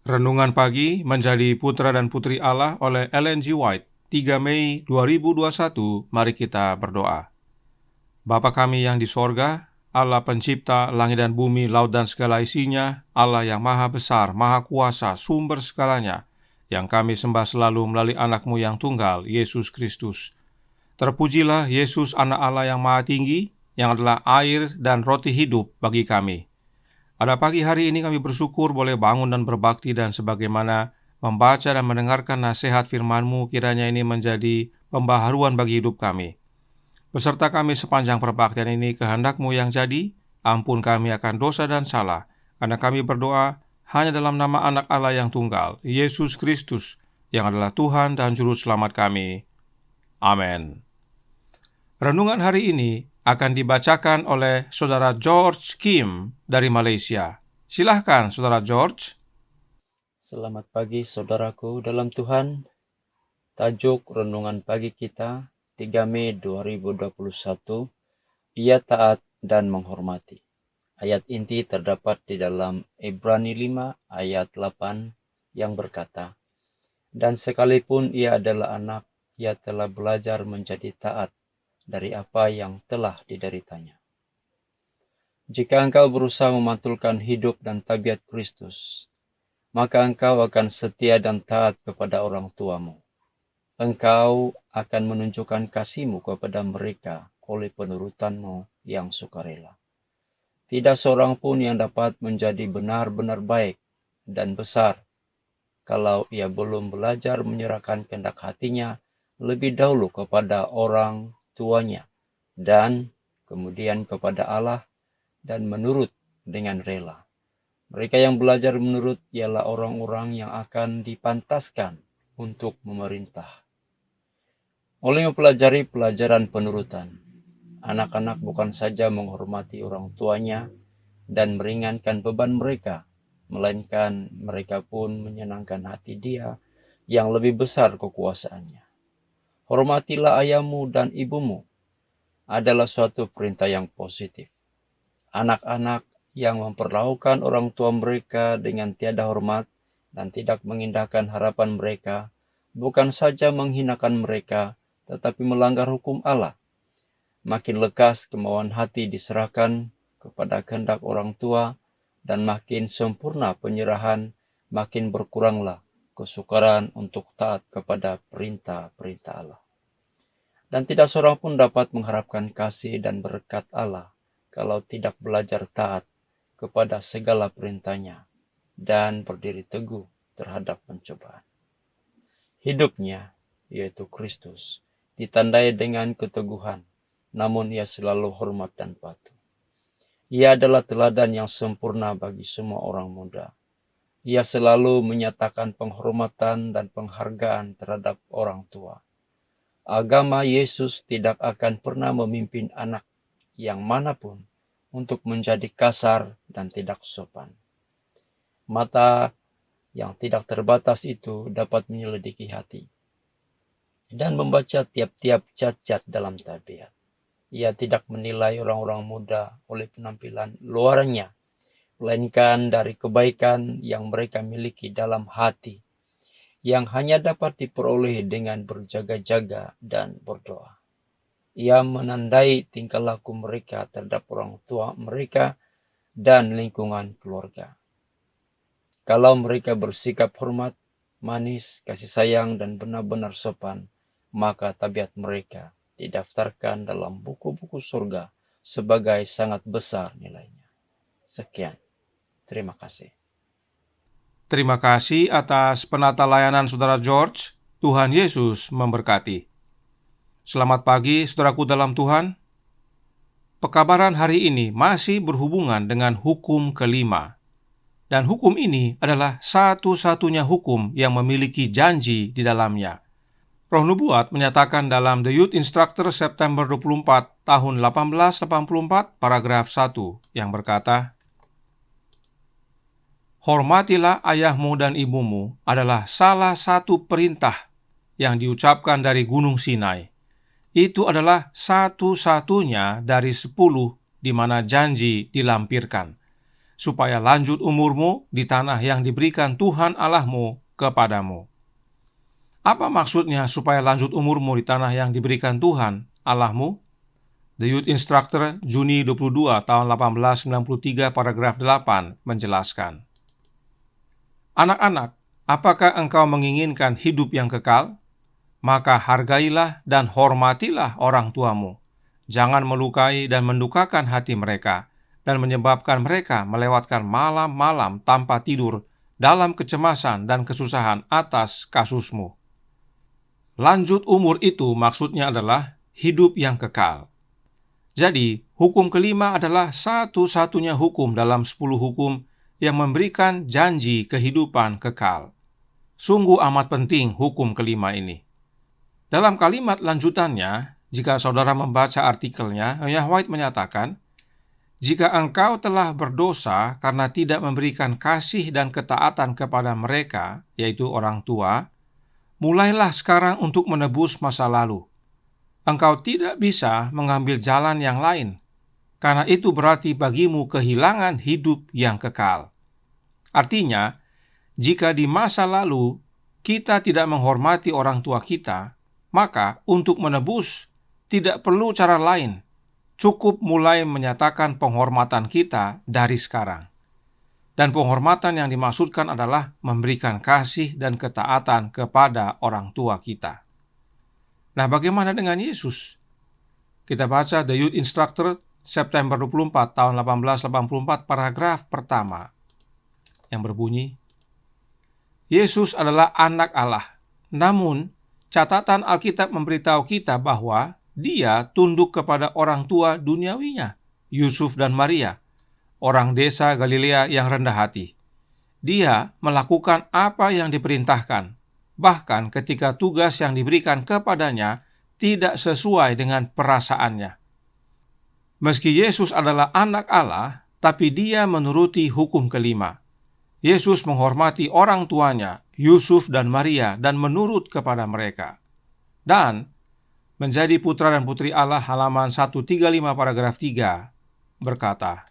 Renungan Pagi Menjadi Putra dan Putri Allah oleh Ellen G. White, 3 Mei 2021. Mari kita berdoa. Bapa kami yang di sorga, Allah pencipta langit dan bumi, laut dan segala isinya, Allah yang maha besar, maha kuasa, sumber segalanya, yang kami sembah selalu melalui anak-Mu yang tunggal, Yesus Kristus. Terpujilah Yesus, anak Allah yang maha tinggi, yang adalah air dan roti hidup bagi kami. Pada pagi hari ini kami bersyukur boleh bangun dan berbakti, dan sebagaimana membaca dan mendengarkan nasihat firman-Mu, kiranya ini menjadi pembaharuan bagi hidup kami. Beserta kami sepanjang perbaktian ini, kehendak-Mu yang jadi, ampun kami akan dosa dan salah, karena kami berdoa hanya dalam nama anak Allah yang tunggal, Yesus Kristus, yang adalah Tuhan dan Juru Selamat kami. Amin. Renungan hari ini akan dibacakan oleh Saudara George Kim dari Malaysia. Silahkan, Saudara George. Selamat pagi saudaraku dalam Tuhan. Tajuk renungan pagi kita 3 Mei 2021, Ia taat dan menghormati. Ayat inti terdapat di dalam Ibrani 5 ayat 8 yang berkata, "Dan sekalipun ia adalah anak, ia telah belajar menjadi taat dari apa yang telah dideritanya." Jika engkau berusaha memantulkan hidup dan tabiat Kristus, maka engkau akan setia dan taat kepada orang tuamu. Engkau akan menunjukkan kasih-Mu kepada mereka oleh penurutan-Mu yang sukarela. Tidak seorang pun yang dapat menjadi benar-benar baik dan besar kalau ia belum belajar menyerahkan kehendak hatinya lebih dahulu kepada orang tuanya dan kemudian kepada Allah, dan menurut dengan rela. Mereka yang belajar menurut ialah orang-orang yang akan dipantaskan untuk memerintah. Oleh mempelajari pelajaran penurutan, anak-anak bukan saja menghormati orang tuanya dan meringankan beban mereka, melainkan mereka pun menyenangkan hati Dia yang lebih besar kekuasaannya. Hormatilah ayahmu dan ibumu adalah suatu perintah yang positif. Anak-anak yang memperlakukan orang tua mereka dengan tiada hormat dan tidak mengindahkan harapan mereka, bukan saja menghinakan mereka, tetapi melanggar hukum Allah. Makin lekas kemauan hati diserahkan kepada kehendak orang tua, dan makin sempurna penyerahan, makin berkuranglah kesukaran untuk taat kepada perintah-perintah Allah. Dan tidak seorang pun dapat mengharapkan kasih dan berkat Allah kalau tidak belajar taat kepada segala perintahnya dan berdiri teguh terhadap pencobaan. Hidupnya, yaitu Kristus, ditandai dengan keteguhan, namun ia selalu hormat dan patuh. Ia adalah teladan yang sempurna bagi semua orang muda. Ia selalu menyatakan penghormatan dan penghargaan terhadap orang tua. Agama Yesus tidak akan pernah memimpin anak yang manapun untuk menjadi kasar dan tidak sopan. Mata yang tidak terbatas itu dapat menyelidiki hati dan membaca tiap-tiap cacat dalam tabiat. Ia tidak menilai orang-orang muda oleh penampilan luarnya, melainkan dari kebaikan yang mereka miliki dalam hati, yang hanya dapat diperoleh dengan berjaga-jaga dan berdoa. Ia menandai tingkah laku mereka terhadap orang tua mereka dan lingkungan keluarga. Kalau mereka bersikap hormat, manis, kasih sayang, dan benar-benar sopan, maka tabiat mereka didaftarkan dalam buku-buku surga sebagai sangat besar nilainya. Sekian. Terima kasih. Terima kasih atas penata layanan Saudara George. Tuhan Yesus memberkati. Selamat pagi, saudaraku dalam Tuhan. Pekabaran hari ini masih berhubungan dengan hukum kelima. Dan hukum ini adalah satu-satunya hukum yang memiliki janji di dalamnya. Roh Nubuat menyatakan dalam The Youth Instructor September 24 tahun 1884 paragraf 1 yang berkata, "Hormatilah ayahmu dan ibumu" adalah salah satu perintah yang diucapkan dari Gunung Sinai. Itu adalah satu-satunya dari 10 di mana janji dilampirkan. supaya lanjut umurmu di tanah yang diberikan Tuhan Allahmu kepadamu. Apa maksudnya supaya lanjut umurmu di tanah yang diberikan Tuhan Allahmu? The Youth Instructor Juni 22 tahun 1893 paragraf 8 menjelaskan. Anak-anak, apakah engkau menginginkan hidup yang kekal? Maka hargailah dan hormatilah orang tuamu. Jangan melukai dan mendukakan hati mereka, dan menyebabkan mereka melewatkan malam-malam tanpa tidur dalam kecemasan dan kesusahan atas kasusmu. Lanjut umur itu maksudnya adalah hidup yang kekal. Jadi, hukum kelima adalah satu-satunya hukum dalam 10 hukum yang memberikan janji kehidupan kekal. Sungguh amat penting hukum kelima ini. Dalam kalimat lanjutannya, jika saudara membaca artikelnya, Nyonya White menyatakan, jika engkau telah berdosa karena tidak memberikan kasih dan ketaatan kepada mereka, yaitu orang tua, mulailah sekarang untuk menebus masa lalu. Engkau tidak bisa mengambil jalan yang lain, karena itu berarti bagimu kehilangan hidup yang kekal. Artinya, jika di masa lalu kita tidak menghormati orang tua kita, maka untuk menebus tidak perlu cara lain. Cukup mulai menyatakan penghormatan kita dari sekarang. Dan penghormatan yang dimaksudkan adalah memberikan kasih dan ketaatan kepada orang tua kita. Nah, bagaimana dengan Yesus? Kita baca The Youth Instructor September 24 tahun 1884 paragraf pertama yang berbunyi, Yesus adalah anak Allah. Namun, catatan Alkitab memberitahu kita bahwa Dia tunduk kepada orang tua duniawinya, Yusuf dan Maria, orang desa Galilea yang rendah hati. Dia melakukan apa yang diperintahkan, bahkan ketika tugas yang diberikan kepadanya tidak sesuai dengan perasaannya. Meski Yesus adalah anak Allah, tapi Dia menuruti hukum kelima. Yesus menghormati orang tuanya, Yusuf dan Maria, dan menurut kepada mereka. Dan menjadi putra dan putri Allah halaman 135 paragraf 3 berkata,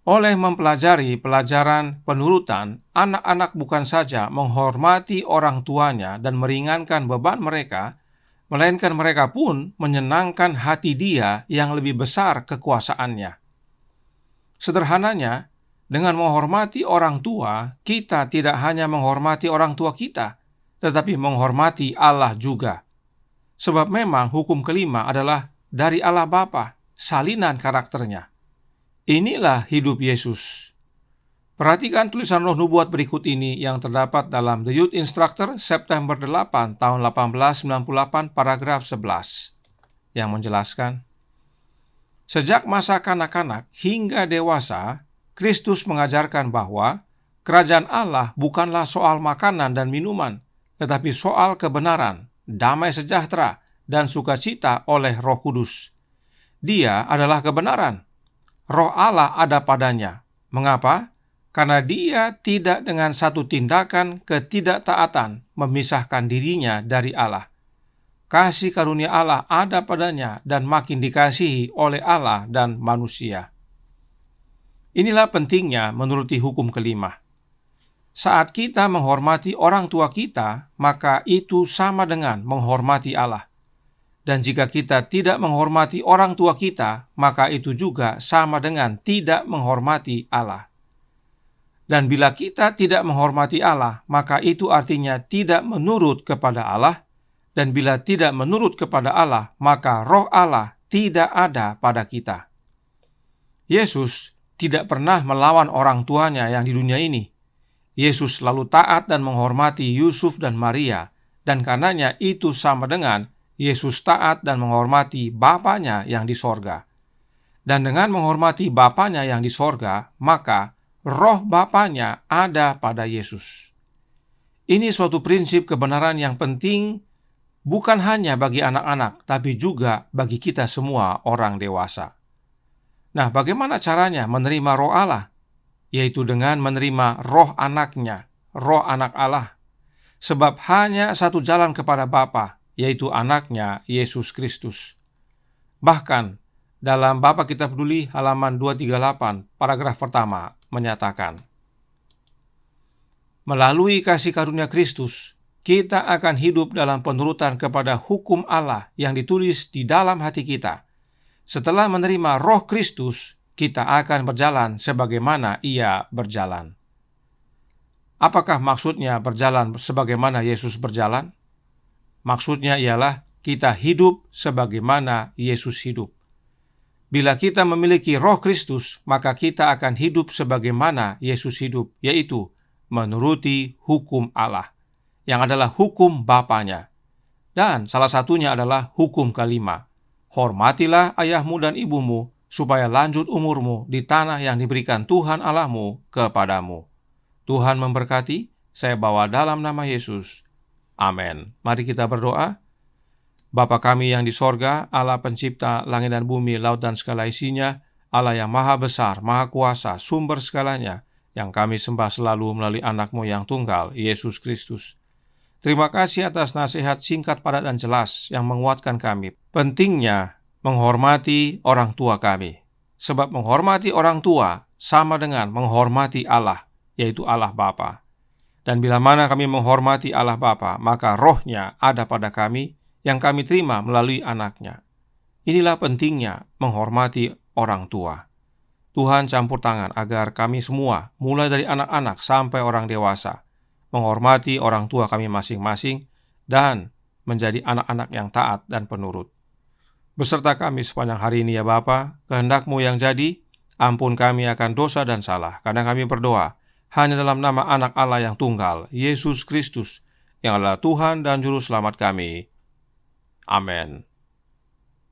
oleh mempelajari pelajaran penurutan, anak-anak bukan saja menghormati orang tuanya dan meringankan beban mereka, melainkan mereka pun menyenangkan hati Dia yang lebih besar kekuasaannya. Sederhananya, dengan menghormati orang tua, kita tidak hanya menghormati orang tua kita, tetapi menghormati Allah juga. Sebab memang hukum kelima adalah dari Allah Bapa, salinan karakternya. Inilah hidup Yesus. Perhatikan tulisan Roh Nubuat berikut ini yang terdapat dalam The Youth Instructor September 8 tahun 1898 paragraf 11 yang menjelaskan, sejak masa kanak-kanak hingga dewasa, Kristus mengajarkan bahwa kerajaan Allah bukanlah soal makanan dan minuman, tetapi soal kebenaran, damai sejahtera, dan sukacita oleh Roh Kudus. Dia adalah kebenaran. Roh Allah ada padanya. Mengapa? Karena Dia tidak dengan satu tindakan ketidaktaatan memisahkan dirinya dari Allah. Kasih karunia Allah ada padanya dan makin dikasihi oleh Allah dan manusia. Inilah pentingnya menuruti hukum kelima. Saat kita menghormati orang tua kita, maka itu sama dengan menghormati Allah. Dan jika kita tidak menghormati orang tua kita, maka itu juga sama dengan tidak menghormati Allah. Dan bila kita tidak menghormati Allah, maka itu artinya tidak menurut kepada Allah. Dan bila tidak menurut kepada Allah, maka Roh Allah tidak ada pada kita. Yesus tidak pernah melawan orang tuanya yang di dunia ini. Yesus selalu taat dan menghormati Yusuf dan Maria, dan karenanya itu sama dengan Yesus taat dan menghormati Bapanya yang di sorga. Dan dengan menghormati Bapanya yang di sorga, maka Roh Bapanya ada pada Yesus. Ini suatu prinsip kebenaran yang penting, bukan hanya bagi anak-anak, tapi juga bagi kita semua orang dewasa. Nah, bagaimana caranya menerima Roh Allah? Yaitu dengan menerima Roh anaknya, Roh anak Allah. Sebab hanya satu jalan kepada Bapa, yaitu anaknya Yesus Kristus. Bahkan dalam Bapa Kita Peduli halaman 238, paragraf pertama, menyatakan, melalui kasih karunia Kristus, kita akan hidup dalam penurutan kepada hukum Allah yang ditulis di dalam hati kita. Setelah menerima Roh Kristus, kita akan berjalan sebagaimana Ia berjalan. Apakah maksudnya berjalan sebagaimana Yesus berjalan? Maksudnya ialah kita hidup sebagaimana Yesus hidup. Bila kita memiliki Roh Kristus, maka kita akan hidup sebagaimana Yesus hidup, yaitu menuruti hukum Allah, yang adalah hukum Bapanya. Dan salah satunya adalah hukum kelima, hormatilah ayahmu dan ibumu, supaya lanjut umurmu di tanah yang diberikan Tuhan Allahmu kepadamu. Tuhan memberkati, saya bawa dalam nama Yesus. Amin. Mari kita berdoa. Bapa kami yang di sorga, Allah pencipta langit dan bumi, laut dan segala isinya, Allah yang maha besar, maha kuasa, sumber segalanya, yang kami sembah selalu melalui anak-Mu yang tunggal, Yesus Kristus. Terima kasih atas nasihat singkat, padat, dan jelas yang menguatkan kami. Pentingnya menghormati orang tua kami. Sebab menghormati orang tua sama dengan menghormati Allah, yaitu Allah Bapa. Dan bila mana kami menghormati Allah Bapa, maka Roh-Nya ada pada kami, yang kami terima melalui anak-Nya. Inilah pentingnya menghormati orang tua. Tuhan campur tangan agar kami semua, mulai dari anak-anak sampai orang dewasa, menghormati orang tua kami masing-masing dan menjadi anak-anak yang taat dan penurut. Beserta kami sepanjang hari ini ya Bapa, kehendak-Mu yang jadi, ampun kami akan dosa dan salah, karena kami berdoa hanya dalam nama anak Allah yang tunggal, Yesus Kristus, yang adalah Tuhan dan Juru Selamat kami. Amin.